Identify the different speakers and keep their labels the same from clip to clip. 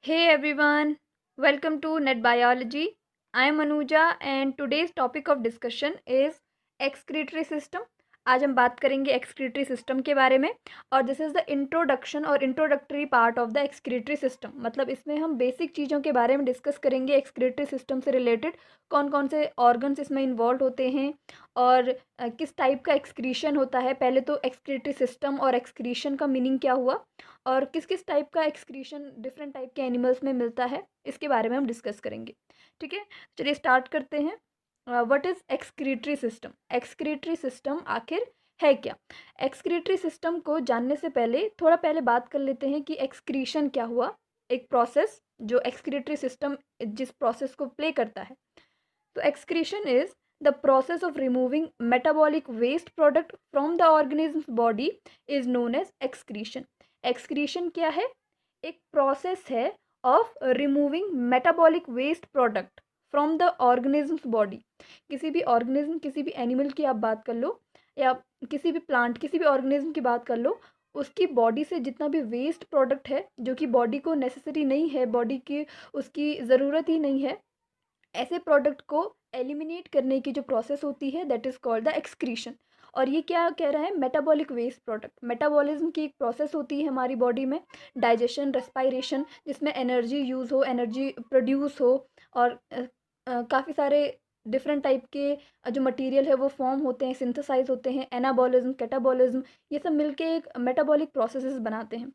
Speaker 1: Hey everyone, welcome to Net Biology. I am Anuja and today's topic of discussion is excretory system. आज हम बात करेंगे excretory system के बारे में और दिस इज़ द इंट्रोडक्शन और introductory part of the excretory system. मतलब इसमें हम बेसिक चीज़ों के बारे में डिस्कस करेंगे एक्सक्रीटरी सिस्टम से रिलेटेड, कौन कौन से ऑर्गन्स इसमें इन्वॉल्व होते हैं और किस टाइप का एक्सक्रीशन होता है। पहले तो एक्सक्रीटरी सिस्टम और एक्सक्रीशन का मीनिंग क्या हुआ और किस किस टाइप का एक्सक्रीशन डिफरेंट टाइप के एनिमल्स में मिलता है, इसके बारे में हम डिस्कस करेंगे। ठीक है, चलिए स्टार्ट करते हैं। What is excretory system? Excretory system आखिर है क्या? एक्सक्रीटरी सिस्टम को जानने से पहले थोड़ा पहले बात कर लेते हैं कि एक्सक्रीशन क्या हुआ। एक प्रोसेस जो एक्सक्रीटरी सिस्टम जिस प्रोसेस को प्ले करता है, तो excretion is the process of removing metabolic waste product from the organism's body is known as excretion. excretion क्या है? एक process है of removing metabolic waste product from the organism's body. किसी भी organism, किसी भी animal की आप बात कर लो या किसी भी plant, किसी भी organism की बात कर लो, उसकी बॉडी से जितना भी वेस्ट प्रोडक्ट है जो कि बॉडी को नेसेसरी नहीं है, बॉडी की उसकी ज़रूरत ही नहीं है, ऐसे प्रोडक्ट को एलिमिनेट करने की जो प्रोसेस होती है that is called the excretion. और ये क्या कह रहा है? Metabolic waste product. मेटाबॉलिज्म की एक प्रोसेस होती है हमारी बॉडी में, डाइजेशन, रेस्पायरेशन, जिसमें एनर्जी यूज़ हो, एनर्जी प्रोड्यूस हो और काफ़ी सारे डिफरेंट टाइप के जो मटेरियल है वो फॉर्म होते हैं, सिंथेसाइज होते हैं, एनाबॉलिज्म, कैटाबॉलिज्म, ये सब मिलके एक मेटाबॉलिक प्रोसेसेस बनाते हैं।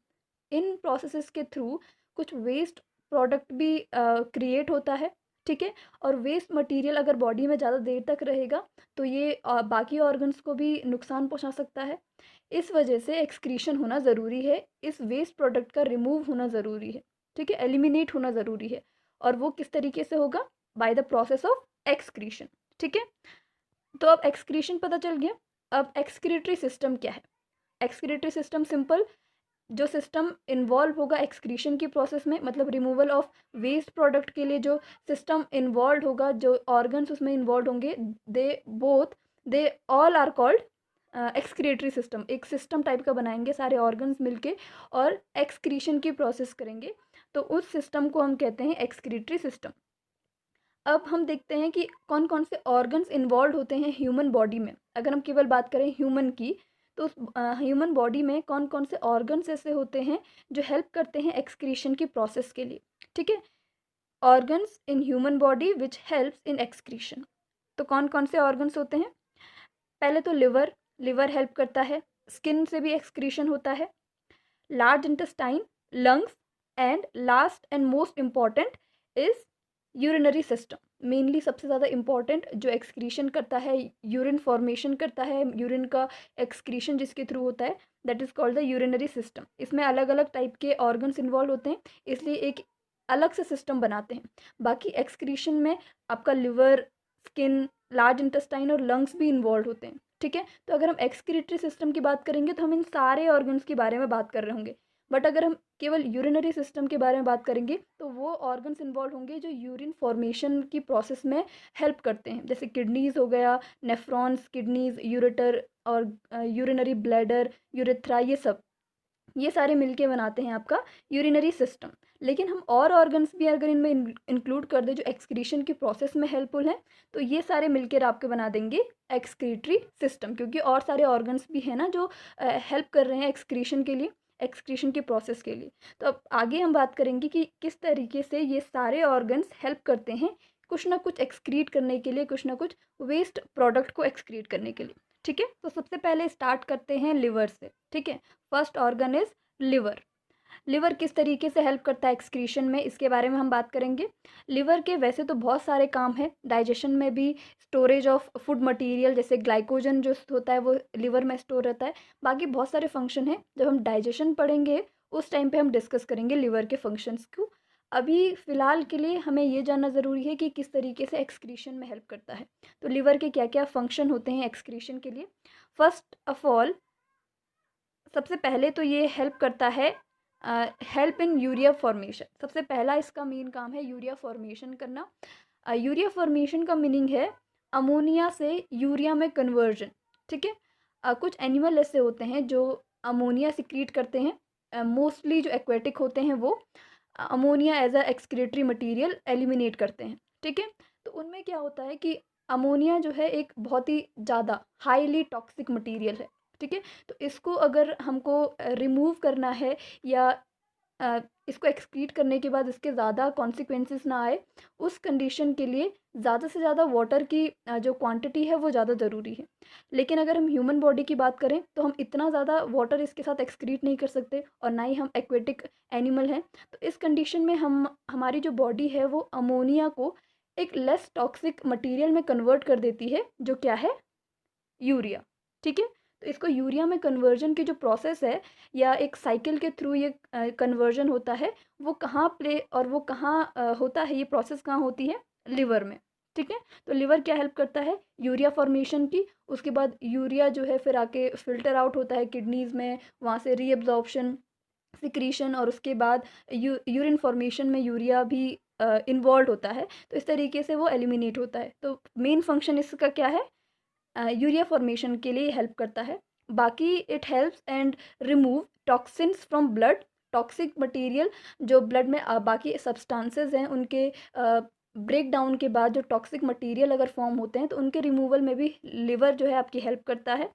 Speaker 1: इन प्रोसेसेस के थ्रू कुछ वेस्ट प्रोडक्ट भी क्रिएट होता है। ठीक है, और वेस्ट मटेरियल अगर बॉडी में ज़्यादा देर तक रहेगा तो ये बाकी ऑर्गन्स को भी नुकसान पहुंचा सकता है। इस वजह से एक्सक्रीशन होना ज़रूरी है, इस वेस्ट प्रोडक्ट का रिमूव होना ज़रूरी है। ठीक है, एलिमिनेट होना ज़रूरी है। और वो किस तरीके से होगा? By the process of excretion. ठीक है, तो अब एक्सक्रीशन पता चल गया। अब एक्सक्रीटरी सिस्टम क्या है? एक्सक्रीटरी सिस्टम सिंपल, जो सिस्टम इन्वॉल्व होगा एक्सक्रीशन की प्रोसेस में, मतलब रिमूवल ऑफ वेस्ट प्रोडक्ट के लिए जो सिस्टम इन्वॉल्व होगा, जो ऑर्गन्स उसमें इन्वॉल्व होंगे, they all are called excretory system. एक सिस्टम टाइप का बनाएंगे सारे ऑर्गन्स मिलके और एक्सक्रीशन की प्रोसेस करेंगे, तो उस सिस्टम को हम कहते हैं एक्सक्रीटरी सिस्टम। अब हम देखते हैं कि कौन कौन से ऑर्गन्स इन्वॉल्व होते हैं ह्यूमन बॉडी में। अगर हम केवल बात करें ह्यूमन की, तो उस ह्यूमन बॉडी में कौन कौन से ऑर्गन्स ऐसे होते हैं जो हेल्प करते हैं एक्सक्रीशन की प्रोसेस के लिए। ठीक है, organs in human body which helps in excretion. तो कौन कौन से ऑर्गन्स होते हैं? पहले तो लिवर, लिवर हेल्प करता है, स्किन से भी एक्सक्रीशन होता है, large intestine, lungs and last and most important is urinary system. Mainly सबसे ज़्यादा इम्पॉर्टेंट जो एक्सक्रीशन करता है, यूरिन फॉर्मेशन करता है, यूरिन का एक्सक्रीशन जिसके थ्रू होता है, that is called the urinary system. इसमें अलग अलग टाइप के ऑर्गन्स इन्वॉल्व होते हैं, इसलिए एक अलग से सिस्टम बनाते हैं। बाकी एक्सक्रीशन में आपका लिवर, स्किन, लार्ज इंटेस्टाइन और लंग्स भी इन्वॉल्व होते हैं। ठीक है, तो अगर हम एक्सक्रीटरी सिस्टम की बात करेंगे तो हम इन सारे ऑर्गन्स के बारे में बात कर रहे होंगे। बट अगर हम केवल यूरिनरी सिस्टम के बारे में बात करेंगे तो वो ऑर्गन्स इन्वॉल्व होंगे जो यूरिन फॉर्मेशन की प्रोसेस में हेल्प करते हैं, जैसे किडनीज हो गया, नेफ्रॉन्स, किडनीज, यूरेटर और यूरिनरी ब्लैडर, यूरेथ्रा, ये सारे मिलके बनाते हैं आपका यूरिनरी सिस्टम। लेकिन हम और ऑर्गन्स भी अगर इनमें इंक्लूड कर दें जो एक्सक्रीशन की प्रोसेस में हेल्पफुल हैं, तो ये सारे मिलकर आपके बना देंगे एक्सक्रीटरी सिस्टम, क्योंकि और सारे ऑर्गन्स भी हैं ना जो हेल्प कर रहे हैं एक्सक्रीशन के लिए, एक्सक्रीशन की प्रोसेस के लिए। तो अब आगे हम बात करेंगे कि किस तरीके से ये सारे ऑर्गन्स हेल्प करते हैं कुछ ना कुछ एक्सक्रीट करने के लिए, कुछ ना कुछ वेस्ट प्रोडक्ट को एक्सक्रीट करने के लिए। ठीक है, तो सबसे पहले स्टार्ट करते हैं लिवर से। ठीक है, first organ is liver. Liver किस तरीके से हेल्प करता है एक्सक्रीशन में, इसके बारे में हम बात करेंगे। लिवर के वैसे तो बहुत सारे काम हैं, डाइजेशन में भी, स्टोरेज ऑफ फूड मटेरियल जैसे ग्लाइकोजन जो होता है वो लिवर में स्टोर रहता है। बाकी बहुत सारे फंक्शन हैं, जब हम डाइजेशन पढ़ेंगे उस टाइम पे हम डिस्कस करेंगे लिवर के फंक्शंस को। अभी फ़िलहाल के लिए हमें ये जानना ज़रूरी है कि किस तरीके से एक्सक्रीशन में हेल्प करता है। तो लिवर के क्या क्या फंक्शन होते हैं एक्सक्रीशन के लिए? फर्स्ट ऑफ ऑल, सबसे पहले तो ये हेल्प करता है, हेल्प इन यूरिया फॉर्मेशन। सबसे पहला इसका मेन काम है यूरिया फॉर्मेशन करना। यूरिया फॉर्मेशन का मीनिंग है अमोनिया से यूरिया में कन्वर्जन। ठीक है, कुछ एनिमल ऐसे होते हैं जो अमोनिया सिक्रीट करते हैं, मोस्टली जो एक्वेटिक होते हैं वो, ammonia as a excretory material eliminate करते हैं। ठीक है, तो उनमें क्या होता है कि अमोनिया जो है एक बहुत ही ज़्यादा हाईली टॉक्सिक मटीरियल है। ठीक है, तो इसको अगर हमको रिमूव करना है या अ, इसको एक्सक्रीट करने के बाद इसके ज़्यादा कॉन्सिक्वेंसेस ना आए, उस कंडीशन के लिए ज़्यादा से ज़्यादा वाटर की जो क्वांटिटी है वो ज़्यादा ज़रूरी है। लेकिन अगर हम ह्यूमन बॉडी की बात करें तो हम इतना ज़्यादा वाटर इसके साथ एक्सक्रीट नहीं कर सकते, और ना ही हम एक्वेटिक एनिमल हैं। तो इस कंडीशन में हमारी जो बॉडी है वो अमोनिया को एक लेस टॉक्सिक मटीरियल में कन्वर्ट कर देती है, जो क्या है, यूरिया। ठीक है, तो इसको यूरिया में कन्वर्जन की जो प्रोसेस है या एक साइकिल के थ्रू ये कन्वर्जन होता है, वो कहाँ प्ले और वो कहाँ होता है, ये प्रोसेस कहाँ होती है, लिवर में। ठीक है, तो लिवर क्या हेल्प करता है, यूरिया फॉर्मेशन की। उसके बाद यूरिया जो है फिर आके फिल्टर आउट होता है किडनीज़ में, वहाँ से रीअब्जॉर्प्शन, सिक्रीशन, और उसके बाद यूरिन फॉर्मेशन में यूरिया भी इन्वॉल्व होता है। तो इस तरीके से वो एलिमिनेट होता है। तो मेन फंक्शन इसका क्या है, यूरिया फॉर्मेशन के लिए हेल्प करता है। बाकी it helps and remove toxins from blood. Toxic material जो ब्लड में बाकी सब्सटेंसेस हैं उनके ब्रेक डाउन के बाद जो टॉक्सिक मटेरियल अगर फॉर्म होते हैं तो उनके रिमूवल में भी लिवर जो है आपकी हेल्प करता है।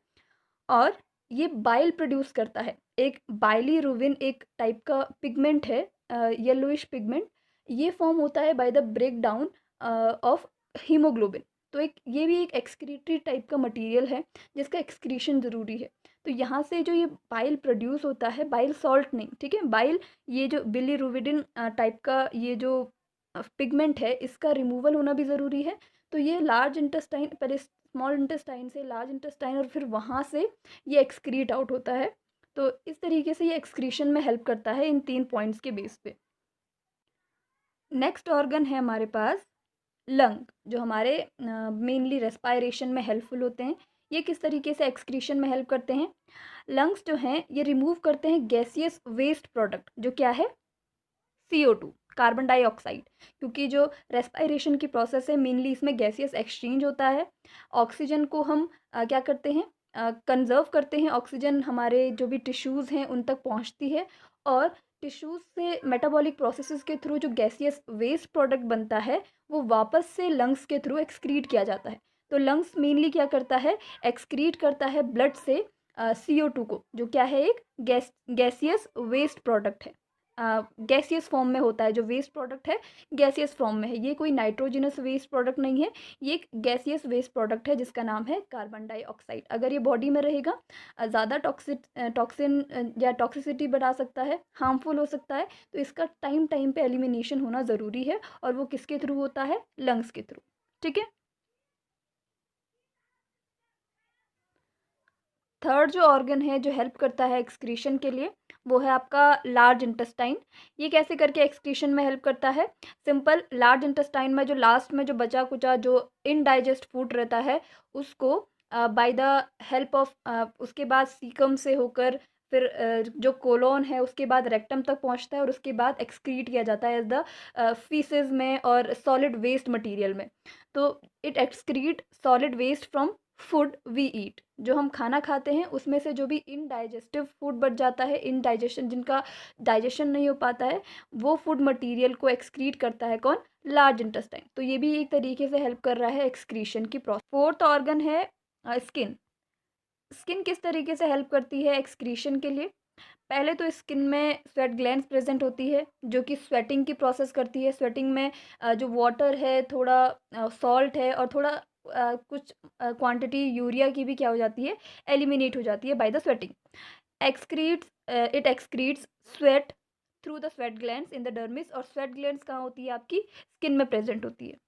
Speaker 1: और ये बाइल प्रोड्यूस करता है। एक बाइलीरुबिन एक टाइप का पिगमेंट है, येलोइश पिगमेंट। ये फॉर्म होता है by the break down of haemoglobin. तो एक ये भी एक एक्सक्रीटरी टाइप का मटेरियल है जिसका एक्सक्रीशन ज़रूरी है। तो यहाँ से जो ये बाइल प्रोड्यूस होता है, बाइल सॉल्ट नहीं, ठीक है, बाइल, ये जो बिलीरुबिडिन टाइप का ये जो पिगमेंट है, इसका रिमूवल होना भी ज़रूरी है। तो ये लार्ज इंटेस्टाइन, पहले स्मॉल इंटेस्टाइन से लार्ज इंटेस्टाइन, और फिर वहाँ से ये एक्सक्रीट आउट होता है। तो इस तरीके से ये एक्सक्रीशन में हेल्प करता है इन 3 पॉइंट्स के बेस पे। नेक्स्ट ऑर्गन है हमारे पास लंग, जो हमारे मेनली रेस्पायरेशन में हेल्पफुल होते हैं। ये किस तरीके से एक्सक्रीशन में हेल्प करते हैं, लंग्स जो हैं ये रिमूव करते हैं गैसियस वेस्ट प्रोडक्ट, जो क्या है, CO2, कार्बन डाइऑक्साइड। क्योंकि जो रेस्पायरेशन की प्रोसेस है मेनली इसमें गैसियस एक्सचेंज होता है। ऑक्सीजन को हम क्या करते हैं, कंजर्व करते हैं। ऑक्सीजन हमारे जो भी टिश्यूज़ हैं उन तक पहुंचती है, और टिश्यूज़ से मेटाबॉलिक प्रोसेसेस के थ्रू जो गैसियस वेस्ट प्रोडक्ट बनता है वो वापस से लंग्स के थ्रू एक्सक्रीट किया जाता है। तो लंग्स मेनली क्या करता है, एक्सक्रीट करता है ब्लड से CO2 को, जो क्या है, एक गैसियस वेस्ट प्रोडक्ट है। गैसियस फॉर्म में होता है, जो वेस्ट प्रोडक्ट है गैसियस फॉर्म में है। ये कोई नाइट्रोजिनस वेस्ट प्रोडक्ट नहीं है, ये एक गैसियस वेस्ट प्रोडक्ट है जिसका नाम है कार्बन डाइऑक्साइड। अगर ये बॉडी में रहेगा ज़्यादा टॉक्सिन या टॉक्सिसिटी बढ़ा सकता है, हार्मफुल हो सकता है। तो इसका टाइम टाइम पे एलिमिनेशन होना ज़रूरी है, और वो किसके थ्रू होता है, लंग्स के थ्रू। ठीक है, थर्ड जो ऑर्गन है जो हेल्प करता है एक्सक्रीशन के लिए, वो है आपका लार्ज इंटेस्टाइन। ये कैसे करके एक्सक्रीशन में हेल्प करता है, सिंपल, लार्ज इंटेस्टाइन में जो लास्ट में जो बचा कुचा जो इनडाइजेस्ट फूड रहता है उसको बाय द हेल्प ऑफ उसके बाद सीकम से होकर फिर जो कोलोन है उसके बाद रेक्टम तक पहुंचता है, और उसके बाद एक्सक्रीट किया जाता है एज द फीसेस में और सॉलिड वेस्ट मटेरियल में। तो it excrete solid waste from food we eat. जो हम खाना खाते हैं उसमें से जो भी इनडाइजेस्टिव फूड बच जाता है, इनडाइजेशन, जिनका डाइजेशन नहीं हो पाता है, वो फूड मटेरियल को एक्सक्रीट करता है कौन, लार्ज इंटेस्टाइन। तो ये भी एक तरीके से हेल्प कर रहा है एक्सक्रीशन की प्रोसेस। फोर्थ ऑर्गन है स्किन। स्किन किस तरीके से हेल्प करती है एक्सक्रीशन के लिए, पहले तो स्किन में स्वेट ग्लैंड्स प्रेजेंट होती है जो कि स्वेटिंग की प्रोसेस करती है। स्वेटिंग में जो वाटर है, थोड़ा सॉल्ट है, और थोड़ा कुछ क्वांटिटी यूरिया की भी क्या हो जाती है, एलिमिनेट हो जाती है by the sweating. Excretes it excretes sweat through the sweat glands in the dermis. और स्वेट ग्लैंड्स कहाँ होती है, आपकी स्किन में प्रेजेंट होती है।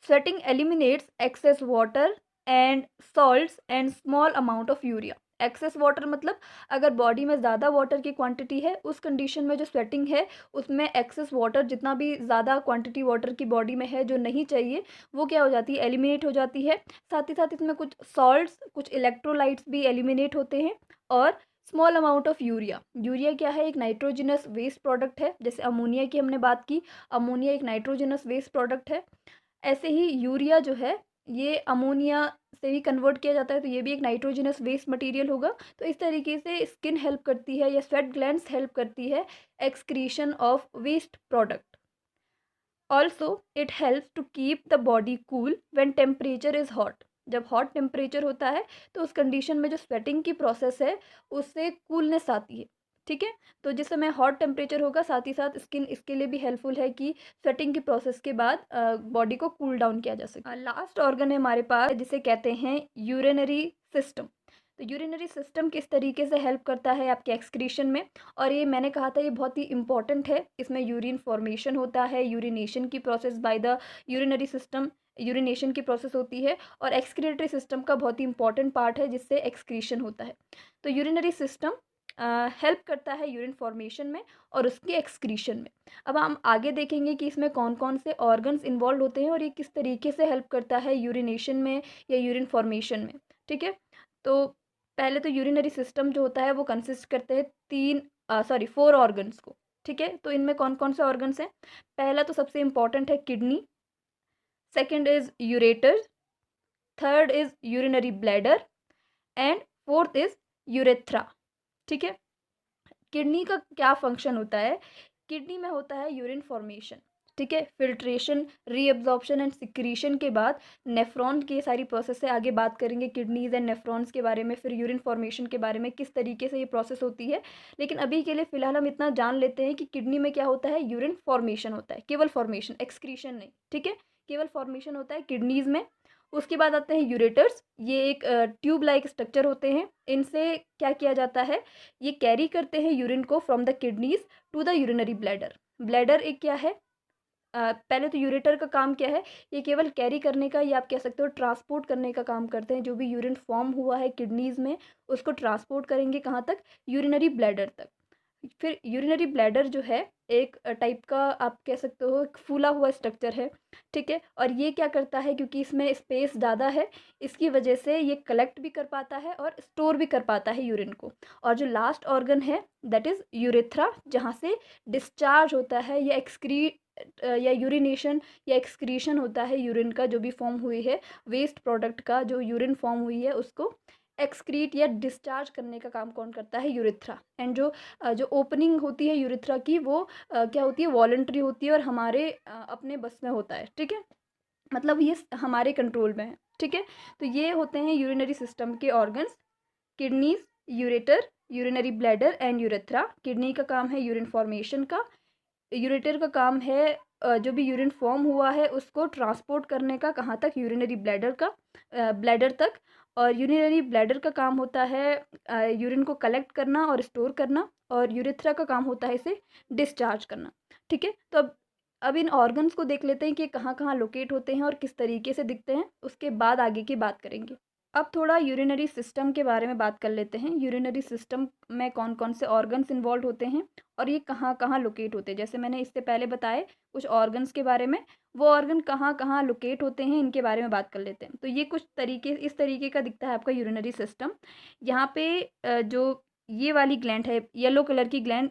Speaker 1: Sweating eliminates excess water and salts and small amount of urea. Excess water मतलब अगर बॉडी में ज़्यादा वाटर की क्वांटिटी है, उस कंडीशन में जो स्वेटिंग है उसमें एक्सेस वाटर, जितना भी ज़्यादा क्वांटिटी वाटर की बॉडी में है जो नहीं चाहिए, वो क्या हो जाती है, एलिमिनेट हो जाती है। साथ ही साथ इसमें कुछ सॉल्ट्स, कुछ इलेक्ट्रोलाइट्स भी एलिमिनेट होते हैं। और small amount of urea. Urea क्या है, एक नाइट्रोजिनस वेस्ट प्रोडक्ट है। जैसे अमोनिया की हमने बात की, अमोनिया एक नाइट्रोजिनस वेस्ट प्रोडक्ट है। ऐसे ही यूरिया जो है ये अमोनिया से भी कन्वर्ट किया जाता है, तो ये भी एक नाइट्रोजनस वेस्ट मटेरियल होगा। तो इस तरीके से स्किन हेल्प करती है या स्वेट ग्लैंड्स हेल्प करती है excretion of waste product. Also it helps to keep the body cool when temperature is hot. जब हॉट टेम्परेचर होता है तो उस कंडीशन में जो स्वेटिंग की प्रोसेस है उससे कूलनेस आती है। ठीक है, तो जिस समय हॉट टेम्परेचर होगा साथ ही साथ स्किन इसके लिए भी हेल्पफुल है कि स्वेटिंग की प्रोसेस के बाद बॉडी को कूल डाउन किया जा सके। लास्ट ऑर्गन है हमारे पास जिसे कहते हैं यूरिनरी सिस्टम। तो यूरिनरी सिस्टम किस तरीके से हेल्प करता है आपके एक्सक्रीशन में, और ये मैंने कहा था ये बहुत ही इंपॉर्टेंट है। इसमें यूरिन फॉर्मेशन होता है, यूरिनेशन की process by the urinary system, urination की प्रोसेस होती है, और एक्सक्रीटरी सिस्टम का बहुत ही इंपॉर्टेंट पार्ट है जिससे एक्सक्रीशन होता है। तो यूरिनरी सिस्टम हेल्प करता है यूरिन फॉर्मेशन में और उसके एक्सक्रीशन में। अब हम आगे देखेंगे कि इसमें कौन कौन से ऑर्गन्स इन्वॉल्व होते हैं और ये किस तरीके से हेल्प करता है यूरिनेशन में या यूरिन फॉर्मेशन में। ठीक है, तो पहले तो यूरिनरी सिस्टम जो होता है वो कंसिस्ट करते हैं 4 ऑर्गन्स को। ठीक है, तो इनमें कौन कौन से ऑर्गन्स हैं? पहला तो सबसे इंपॉर्टेंट है kidney, second is ureter, third is urinary bladder and fourth is urethra. ठीक है, किडनी का क्या फंक्शन होता है? किडनी में होता है यूरिन फॉर्मेशन। ठीक है, फिल्ट्रेशन, रीअब्जॉर्प्शन एंड सिक्रीशन के बाद नेफ्रॉन की सारी प्रोसेस से आगे बात करेंगे किडनीज एंड नेफ्रॉन्स के बारे में, फिर यूरिन फॉर्मेशन के बारे में किस तरीके से ये प्रोसेस होती है। लेकिन अभी के लिए फ़िलहाल हम इतना जान लेते हैं कि किडनी में क्या होता है, यूरिन फॉर्मेशन होता है, केवल फॉर्मेशन, एक्सक्रीशन नहीं। ठीक है, केवल फॉर्मेशन होता है किडनीज़ में। उसके बाद आते हैं यूरेटर्स, ये एक ट्यूब लाइक स्ट्रक्चर होते हैं। इनसे क्या किया जाता है, ये कैरी करते हैं यूरिन को from the kidneys to the urinary bladder. Bladder एक क्या है, पहले तो यूरेटर का काम क्या है, ये केवल कैरी करने का, या आप कह सकते हो ट्रांसपोर्ट करने का काम करते हैं। जो भी यूरिन फॉर्म हुआ है किडनीज में उसको ट्रांसपोर्ट करेंगे कहाँ तक, यूरिनरी ब्लैडर तक। फिर यूरिनरी ब्लैडर जो है एक टाइप का आप कह सकते हो एक फूला हुआ स्ट्रक्चर है। ठीक है, और ये क्या करता है, क्योंकि इसमें स्पेस ज़्यादा है इसकी वजह से ये कलेक्ट भी कर पाता है और स्टोर भी कर पाता है यूरिन को। और जो लास्ट ऑर्गन है दैट इज़ यूरेथ्रा, जहाँ से डिस्चार्ज होता है या या यूरिनेशन या एक्सक्रीशन होता है यूरिन का, जो भी फॉर्म हुई है वेस्ट प्रोडक्ट का, जो यूरिन फॉर्म हुई है उसको एक्सक्रीट या डिस्चार्ज करने का काम कौन करता है, यूरेथ्रा। एंड जो ओपनिंग होती है यूरेथ्रा की वो क्या होती है, वॉलंटरी होती है और हमारे अपने बस में होता है। ठीक है, मतलब ये हमारे कंट्रोल में है। ठीक है, तो ये होते हैं यूरिनरी सिस्टम के organs, kidneys, ureter, urinary bladder and urethra. Kidney का काम है यूरिन फॉर्मेशन का, यूरेटर का काम है जो भी यूरिन फॉर्म हुआ है उसको ट्रांसपोर्ट करने का, कहाँ तक, यूरिनरी ब्लैडर का, ब्लैडर तक। और यूरिनरी ब्लैडर का काम होता है यूरिन को कलेक्ट करना और स्टोर करना, और यूरेथ्रा का काम होता है इसे डिस्चार्ज करना। ठीक है, तो अब इन ऑर्गन्स को देख लेते हैं कि कहाँ कहाँ लोकेट होते हैं और किस तरीके से दिखते हैं, उसके बाद आगे की बात करेंगे। अब थोड़ा यूरिनरी सिस्टम के बारे में बात कर लेते हैं। यूरिनरी सिस्टम में कौन कौन से ऑर्गन्स इन्वॉल्व होते हैं और ये कहाँ कहाँ लोकेट होते हैं। जैसे मैंने इससे पहले बताए कुछ ऑर्गन्स के बारे में, वो ऑर्गन कहाँ कहाँ लोकेट होते हैं इनके बारे में बात कर लेते हैं। तो ये कुछ तरीके, इस तरीके का दिखता है आपका यूरिनरी सिस्टम। यहाँ पे जो ये वाली ग्लैंड है, येलो कलर की ग्लैंड,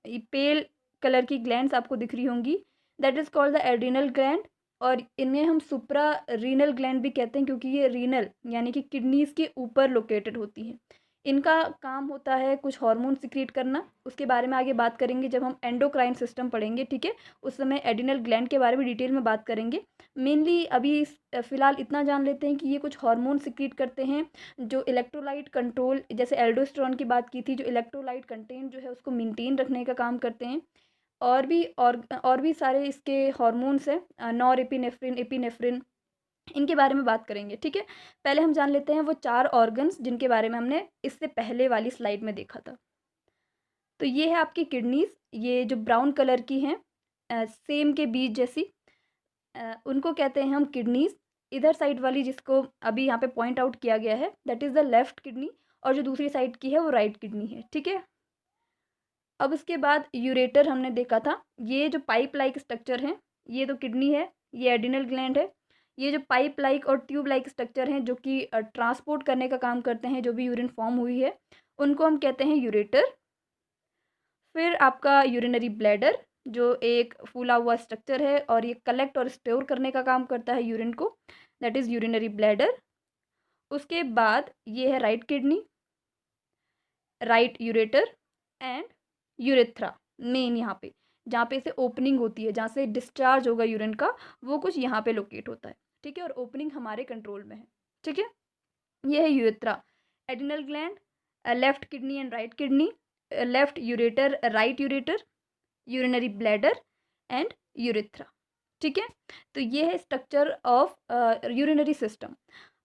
Speaker 1: पेल कलर की ग्लैंड्स आपको दिख रही होंगी, that is called the adrenal gland. और इन्हें हम सुप्रा रीनल ग्लैंड भी कहते हैं क्योंकि ये रीनल यानी कि किडनीज के ऊपर लोकेटेड होती हैं। इनका काम होता है कुछ हार्मोन सिक्रीट करना, उसके बारे में आगे बात करेंगे जब हम एंडोक्राइन सिस्टम पढ़ेंगे। ठीक है, उस समय एड्रिनल ग्लैंड के बारे में डिटेल में बात करेंगे। मेनली अभी फ़िलहाल इतना जान लेते हैं कि ये कुछ हार्मोन सिक्रीट करते हैं जो इलेक्ट्रोलाइट कंट्रोल, जैसे एल्डोस्टेरोन की बात की थी, जो इलेक्ट्रोलाइट कंटेंट जो है उसको मेंटेन रखने का काम करते हैं। और भी सारे इसके हार्मोन्स हैं, नॉर एपिनेफ्रिन, एपिनेफ्रिन, इनके बारे में बात करेंगे। ठीक है, पहले हम जान लेते हैं वो 4 ऑर्गन्स जिनके बारे में हमने इससे पहले वाली स्लाइड में देखा था। तो ये है आपकी किडनीज, ये जो ब्राउन कलर की हैं, सेम के बीज जैसी, उनको कहते हैं हम किडनीज। इधर साइड वाली जिसको अभी यहाँ पे पॉइंट आउट किया गया है that is the left kidney, और जो दूसरी साइड की है वो राइट किडनी है। ठीक है, अब उसके बाद यूरेटर हमने देखा था, ये जो पाइप लाइक स्ट्रक्चर है, ये तो किडनी है, ये एड्रिनल ग्लैंड है। ये जो पाइप लाइक और ट्यूब लाइक स्ट्रक्चर हैं जो कि ट्रांसपोर्ट करने का काम करते हैं जो भी यूरिन फॉर्म हुई है, उनको हम कहते हैं यूरेटर। फिर आपका यूरिनरी ब्लैडर जो एक फूला हुआ स्ट्रक्चर है और ये कलेक्ट और स्टोर करने का काम करता है यूरिन को। That is urinary bladder. उसके बाद ये है right kidney, right ureter and urethra. Main यहाँ पे जहाँ पे से ओपनिंग होती है, जहाँ से डिस्चार्ज होगा यूरिन का, वो कुछ यहाँ पे लोकेट होता है, ठीक है। और ओपनिंग हमारे कंट्रोल में है, ठीक है। ये है urethra. Adrenal gland, left kidney and right kidney, left ureter, right ureter, urinary bladder and urethra, ठीक है। तो ये है स्ट्रक्चर ऑफ यूरिनरी सिस्टम।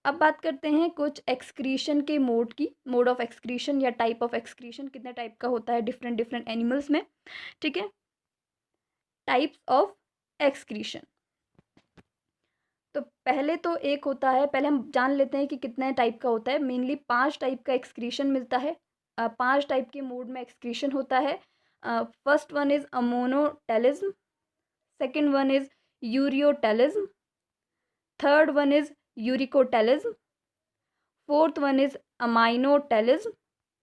Speaker 1: अब बात करते हैं कुछ एक्सक्रीशन के मोड की, मोड ऑफ एक्सक्रीशन या टाइप ऑफ एक्सक्रीशन कितने टाइप का होता है डिफरेंट डिफरेंट एनिमल्स में, ठीक है। टाइप्स ऑफ एक्सक्रीशन, तो पहले तो एक होता है, पहले हम जान लेते हैं कि कितने टाइप का होता है। मेनली 5 टाइप का एक्सक्रीशन मिलता है, 5 टाइप के मोड में एक्सक्रीशन होता है। First one is ammonotelism, second one is ureotelism, third one is uricotelism, fourth one is aminotelism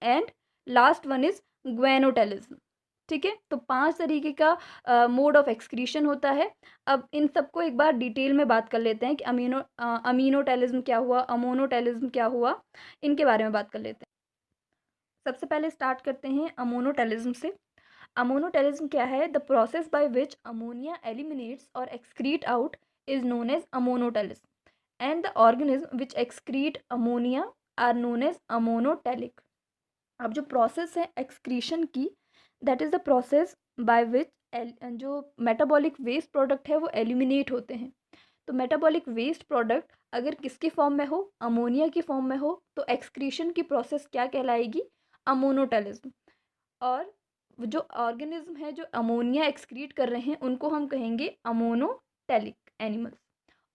Speaker 1: and last one is guanotelism, ठीक है। तो 5 तरीके का मोड ऑफ एक्सक्रीशन होता है। अब इन सबको एक बार डिटेल में बात कर लेते हैं कि अमीनोटेलिज्म क्या हुआ, अमोनोटेलिज्म क्या हुआ, इनके बारे में बात कर लेते हैं। सबसे पहले स्टार्ट करते हैं अमोनोटेलिज्म से। अमोनोटेलिज्म क्या है? The process by which ammonia eliminates और excrete out is known as ammonotelism and the organism which excrete ammonia are known as ammonotelic. अब जो प्रोसेस है एक्सक्रीशन की, that is the process by which जो metabolic waste product है वो eliminate होते हैं। तो मेटाबॉलिक वेस्ट प्रोडक्ट अगर किसकी फॉर्म में हो, अमोनिया की फॉर्म में हो, तो एक्सक्रीशन की प्रोसेस क्या कहलाएगी? अमोनोटेलिज्म। और जो ऑर्गेनिज्म है जो अमोनिया एक्सक्रीट कर रहे हैं उनको हम कहेंगे अमोनोटेलिक एनिमल्स।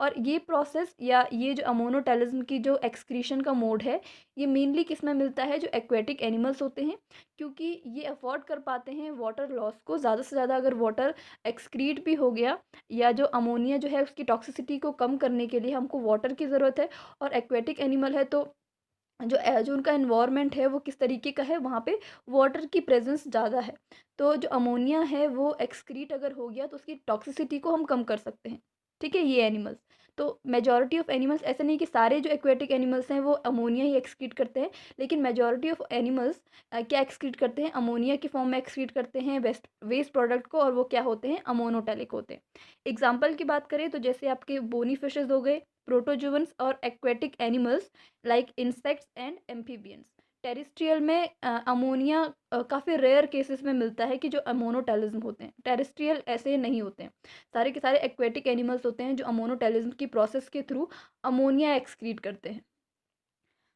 Speaker 1: और ये प्रोसेस या ये जो अमोनोटेलिज्म की जो एक्सक्रीशन का मोड है, ये मेनली किस में मिलता है? जो एक्वेटिक एनिमल्स होते हैं, क्योंकि ये अफोर्ड कर पाते हैं वाटर लॉस को। ज़्यादा से ज़्यादा अगर वाटर एक्सक्रीट भी हो गया या जो अमोनिया जो है उसकी टॉक्सिसिटी को कम करने के लिए हमको वाटर की ज़रूरत है। और एक्वेटिक एनिमल है तो जो उनका इन्वायरमेंट है वो किस तरीके का है, वहाँ पे वाटर की प्रेजेंस ज़्यादा है। तो जो अमोनिया है वो एक्सक्रीट अगर हो गया तो उसकी टॉक्सिसिटी को हम कम कर सकते हैं, ठीक है। ये एनिमल्स, तो मेजॉरिटी ऑफ एनिमल्स, ऐसा नहीं कि सारे जो एक्वेटिक एनिमल्स हैं वो अमोनिया ही एक्सक्रीट करते हैं, लेकिन मेजॉरिटी ऑफ एनिमल्स क्या एक्सक्रीट करते हैं? अमोनिया की फॉर्म में एक्सक्रीट करते हैं वेस्ट प्रोडक्ट को, और वो क्या होते हैं? अमोनोटेलिक होते हैं। एग्जाम्पल की बात करें तो जैसे आपके बोनी फिशेज हो गए, प्रोटोजुवंस और aquatic animals like insects and amphibians. Terrestrial में अमोनिया काफ़ी रेयर केसेस में मिलता है कि जो अमोनोटेलिज्म होते हैं। टेरेस्ट्रियल ऐसे नहीं होते हैं, सारे के सारे एक्वेटिक एनिमल्स होते हैं जो अमोनोटेलिज्म की प्रोसेस के थ्रू अमोनिया एक्सक्रीट करते हैं।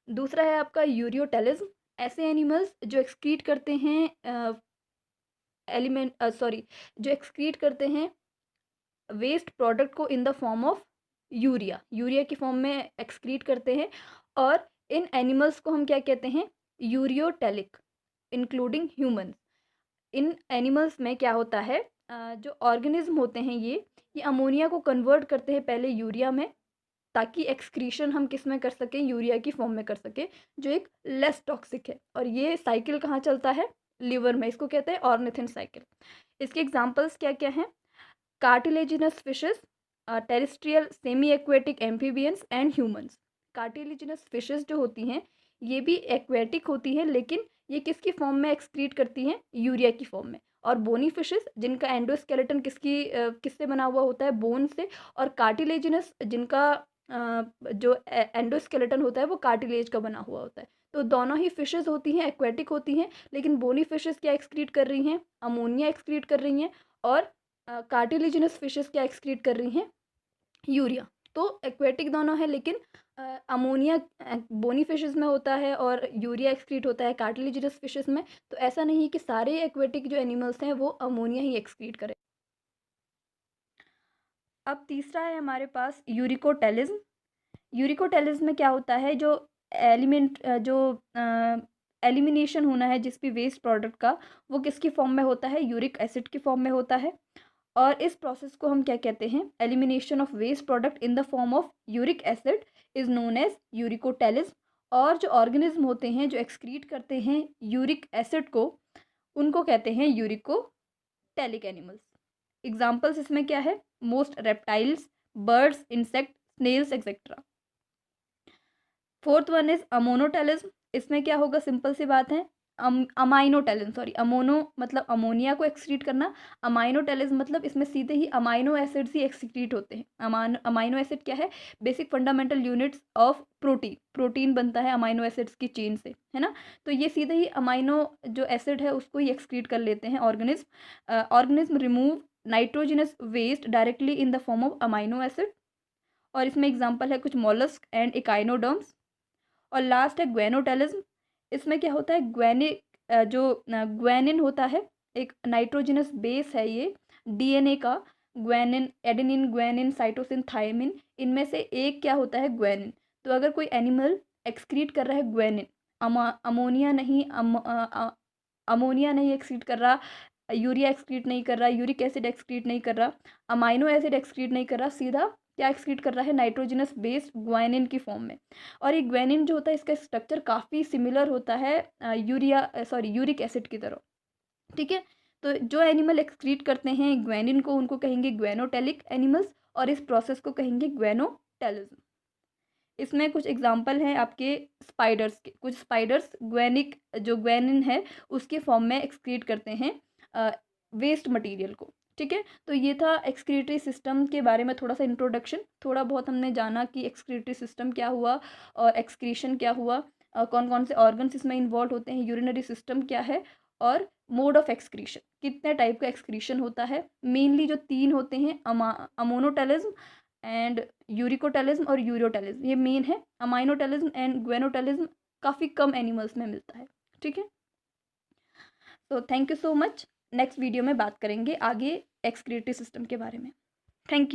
Speaker 1: दूसरा है आपका यूरियोटेलिज्म। ऐसे एनिमल्स जो एक्सक्रीट करते हैं जो एक्सक्रीट करते हैं वेस्ट प्रोडक्ट को इन द फॉर्म ऑफ यूरिया की फॉर्म में एक्सक्रीट करते हैं। और इन एनिमल्स को हम क्या कहते हैं? Ureotelic, including humans. इन एनिमल्स में क्या होता है, जो ऑर्गेनिज्म होते हैं ये अमोनिया को कन्वर्ट करते हैं पहले यूरिया में, ताकि एक्सक्रीशन हम किस में कर सकें? यूरिया की फॉर्म में कर सकें, जो एक लेस टॉक्सिक है। और ये साइकिल कहाँ चलता है? लिवर में। इसको कहते हैं ऑर्निथिन साइकिल। इसके एग्जाम्पल्स क्या क्या हैं? Cartilaginous fishes, terrestrial semi aquatic amphibians and humans. Cartilaginous fishes जो होती हैं ये भी एक्वेटिक होती हैं, लेकिन ये किसकी फॉर्म में एक्सक्रीट करती हैं? यूरिया की फॉर्म में। और बोनी फिशेस जिनका एंडोस्केलेटन किससे बना हुआ होता है? बोन से। और कार्टिलेजिनस जिनका जो एंडोस्केलेटन होता है वो कार्टिलेज का बना हुआ होता है। तो दोनों ही फिशेस होती हैं, एक्वेटिक होती हैं, लेकिन बोनी फिशेस क्या एक्सक्रीट कर रही हैं? अमोनिया एक्सक्रीट कर रही हैं। और कार्टिलेजिनस फिशेस क्या एक्सक्रीट कर रही हैं? यूरिया। तो एक्वेटिक दोनों है, लेकिन अमोनिया बोनी फिशेस में होता है और यूरिया एक्सक्रीट होता है कार्टिलेजिनस फिशेस में। तो ऐसा नहीं है कि सारे एक्वेटिक जो एनिमल्स हैं वो अमोनिया ही एक्सक्रीट करें। अब तीसरा है हमारे पास यूरिकोटेलिज्म। यूरिकोटेलिज्म में क्या होता है? जो एलिमिनेशन होना है जिस भी वेस्ट प्रोडक्ट का, वो किसकी फॉर्म में होता है? यूरिक एसिड की फॉर्म में होता है। और इस प्रोसेस को हम क्या कहते हैं? Elimination of waste product in the form of uric acid is known as uricotelism. और जो ऑर्गेनिज्म होते हैं जो एक्सक्रीट करते हैं यूरिक एसिड को, उनको कहते हैं यूरिकोटेलिक एनिमल्स। एग्जाम्पल्स इसमें क्या है? Most reptiles, birds, insect, snails etcetera. Fourth one is ammonotelism. इसमें क्या होगा, सिंपल सी बात है, अमाइनोटेलिज्म, सॉरी, अमोनो मतलब अमोनिया को एक्सक्रीट करना, अमाइनोटेलिज्म मतलब इसमें सीधे ही अमाइनो एसिड्स ही एक्सक्रीट होते हैं। अमाइनो एसिड क्या है, basic fundamental units of protein, protein बनता है अमाइनो एसिड्स की चेन से, है ना। तो ये सीधे ही अमाइनो जो एसिड है उसको ही एक्सक्रीट कर लेते हैं organism. Organism remove nitrogenous waste directly in the form of amino acid. और इसमें एग्जाम्पल है कुछ मॉलस्क एंड इकाइनोडर्म्स। और लास्ट है ग्वेनोटेलिज्म। इसमें क्या होता है, जो ग्वेनिन होता है, एक नाइट्रोजनस बेस है ये डीएनए का, guanine, adenine, guanine, cytosine, thymine, इनमें से एक क्या होता है, ग्वेनिन। तो अगर कोई एनिमल एक्सक्रीट कर रहा है ग्वेनिन, अमोनिया नहीं, अमोनिया नहीं एक्सक्रीट कर रहा, यूरिया एक्सक्रीट नहीं कर रहा, यूरिक एसिड एक्सक्रीट नहीं कर रहा, अमाइनो एसिड एक्सक्रीट नहीं कर रहा, सीधा क्या एक्सक्रीट कर रहा है, नाइट्रोजनस बेस्ड ग्वानिन की फॉर्म में। और ये ग्वानिन जो होता है इसका स्ट्रक्चर काफ़ी सिमिलर होता है यूरिक एसिड की तरह, ठीक है। तो जो एनिमल एक्सक्रीट करते हैं ग्वानिन को, उनको कहेंगे ग्वेनोटेलिक एनिमल्स, और इस प्रोसेस को कहेंगे ग्वेनोटेलिज्म। इसमें कुछ एग्जाम्पल हैं आपके स्पाइडर्स के, कुछ स्पाइडर्स ग्वेनिक जो ग्वेनिन है उसके फॉर्म में एक्सक्रीट करते हैं वेस्ट मटेरियल को, ठीक है। तो ये था एक्सक्रीटरी सिस्टम के बारे में थोड़ा सा इंट्रोडक्शन, थोड़ा बहुत हमने जाना कि एक्सक्रीटरी सिस्टम क्या हुआ और एक्सक्रीशन क्या हुआ, कौन कौन से ऑर्गन्स इसमें इन्वॉल्व होते हैं, यूरिनरी सिस्टम क्या है, और मोड ऑफ एक्सक्रीशन, कितने टाइप का एक्सक्रीशन होता है। मेनली जो तीन होते हैं, अमोनोटेलिज्म एंड यूरिकोटेलिज्म और यूरोटेलिज्म, ये मेन है। अमाइनोटेलिज्म एंड ग्वेनोटेलिज्म काफ़ी कम एनिमल्स में मिलता है, ठीक है। तो thank you so much. Next video में बात करेंगे आगे एक्सक्रीटरी सिस्टम के बारे में। Thank you.